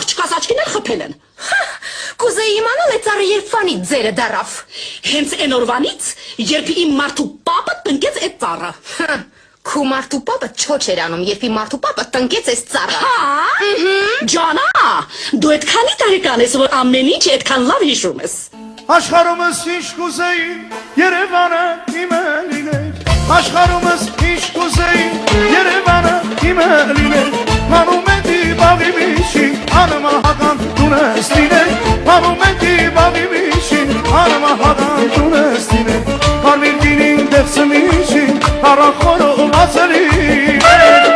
աղջկաս աչքին էլ խփել են։ Կուզեի իմանալ է ծառը երբվանի ձերը դարավ։ Հենց այն օրվանից, երբ իմ մարդու պապը տնկեց այդ ծառը։ Քու մարդու պապը չոչ էր անում, երբ իմ մարդու պապը տնկեց այս ծառը։ Ջանա, դու այդքանի տարեկան ես, որ ամեն ինչ այդքան լավ հիշում ես։ Աշխարհումս ինչ կուզեի, Երևանը իմը լիներ։ Աշխարհումս ինչ կուզեի, Երևանը իմը լիներ։ Մանում է դիբաղի միջին, անմահական տունս լիներ։ Մանում է դիբաղի միջին, անմահական տունս լիներ։ Կարմիր գինին դեղսը միջին, առախորով ասելիներ։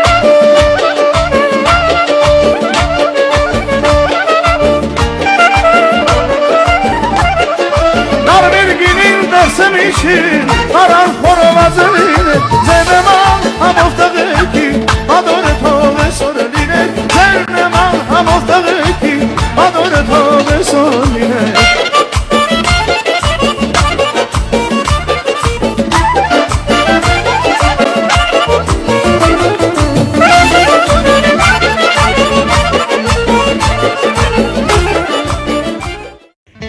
Սմիշին արան խորովազելին ձեր նման համով տղեկի ադորը թող է սորը լիներ ձեր նման համով տղեկի ադորը թող է սորը լիներ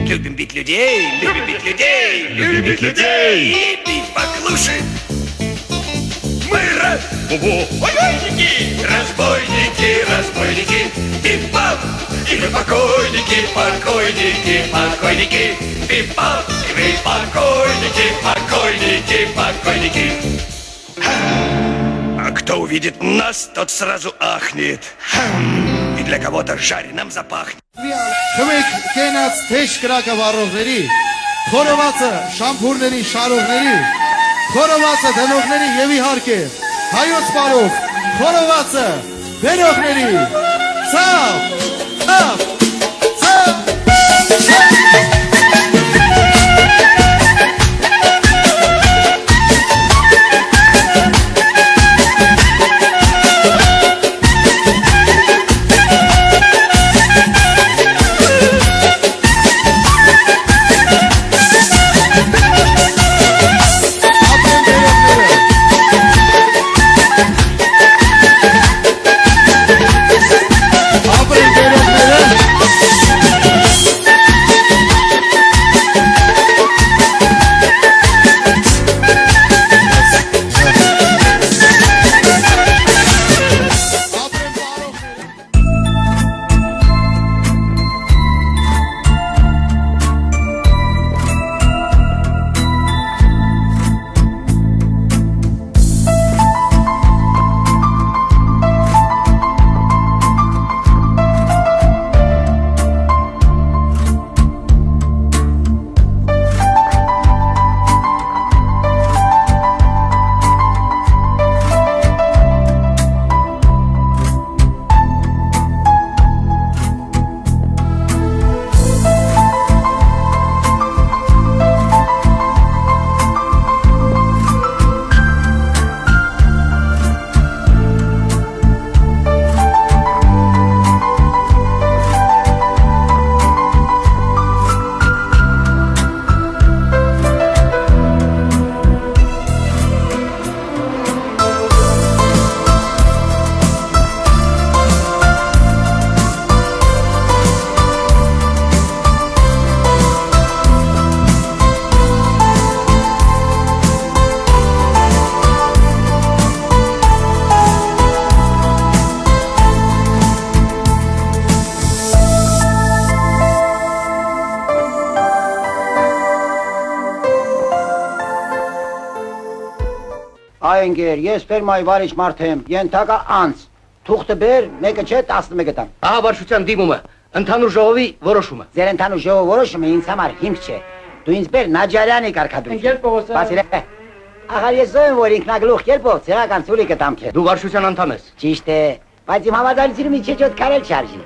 Любим бить людей, любим бить людей, любим бить людей и бить поклуши. Мы разбойники, разбойники, разбойники, пип-пап, и вы покойники, покойники, покойники, пип-пап, и вы покойники, покойники, покойники. А кто увидит нас, тот сразу ахнет. И для кого-то жареным запахнет. Քվեք կենաց թեժ կրակավառողների, խորովածը շամփուրների շարողների, խորովածը դնողների եւ իհարկե հայոց բարով խորովածը բերողների, ցավ, Այնգեր, ես ֆերմայի վարիչ մարդ եմ, ենթակա անց, թուղթը բեր, մեկը չէ, 11 տան։ Ահա վարչության դիմումը, ընդհանուր ժողովի որոշումը։ Ձեր ընդհանուր ժողովի որոշումը ինձ համար հիմք չէ։ Դու ինձ բեր Նաջարյանի կարգադրություն։ Ընկեր Պողոսյան։ Բացի ախար ես զոհ եմ, որ ինքնագլուխ կերպով ցեղական ցուլի կտամ քեզ։ Դու վարչության անդամ ես։ Ճիշտ է, բայց իմ համաձայնությունը մի չէ ջոտ կարել չարժի։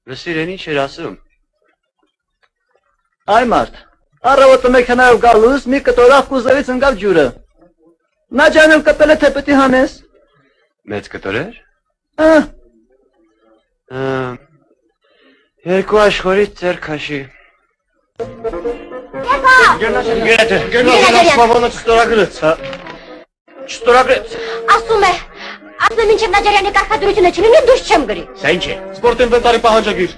Լսիր, են ինչ էր ասում։ Այ մարդ, առավոտը մեքենայով գալուց մի կտորավ կուզովից ընկավ ջուրը։ Նա ջանել կպել է թե պետի հանես։ Մեծ կտոր էր։ Երկու աշխորից ծեր քաշի։ Գնաց Սլավոնը չստորագրեց, հա։ Չստորագրեց։ Ասում է մինչև Նաջարյանի կարգադրությունը չլինի դուրս չեմ գրի։ Սա ինչ է։ Սպորտ ինվենտարի պահանջագիր։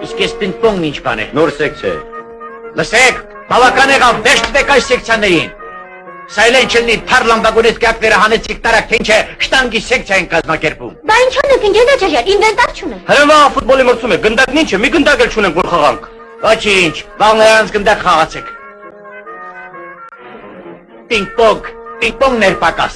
Իսկ ես պինգ-պոնգն ինչ բան է։ Նոր սեկցիա է։ Լսեք, բավական եղավ, վերջ տվեք այս սեկցիաներին։ Սա էլ են չլինի փառլամբագունից կյակները հանեցիք տարակ, թե ինչ է շտանգի սեկցիա են կազմակերպում։ Բա ինչ անենք ընկեր Նաջարյան, ինվենտար չունեն։ Հրամա ֆուտբոլի մրցում է, գնդակն ինչ է, մի գնդակ էլ չունենք, որ խաղանք։ Ոչինչ, վաղներանց գնդակ խաղացեք։ Պինգ-պոնգ, պինգ-պոնգներ պակաս։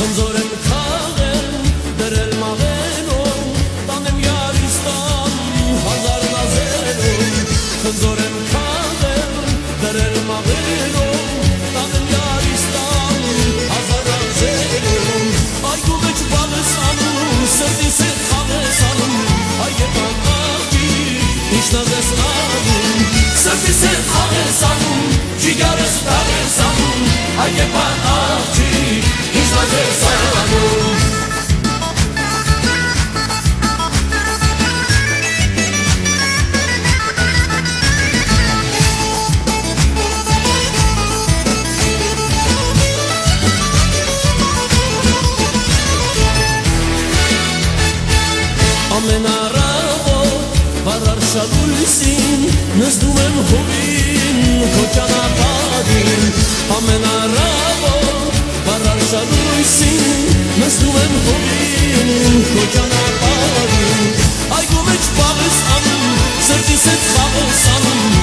Խնձորեմ քաղել, դրել մաղենով, տանեմ յարիստան, հազար նազերով։ Խնձորեմ քաղել, դրել մաղենով, տանեմ յարիստան, հազար նազերով։ Այգու մեջ բան ես անում, սրտիս հետ խաղ ես անում, այգեպան աղջի, ինչ նազ ես անում, սրտիս հետ խաղ ես անում, ջիգար ես տաղ ես անում, այգեպան աղջի, ինչ նազ ես անում։ Ամեն առավոտ վառար շալույսին նստում եմ հովին քո ճանապարհին ամեն առավոտ վառար շալույսին նստում եմ հովին քո ճանապարհին այգու մեջ բաղ ես անում սրտիս հետ խաղ ես անում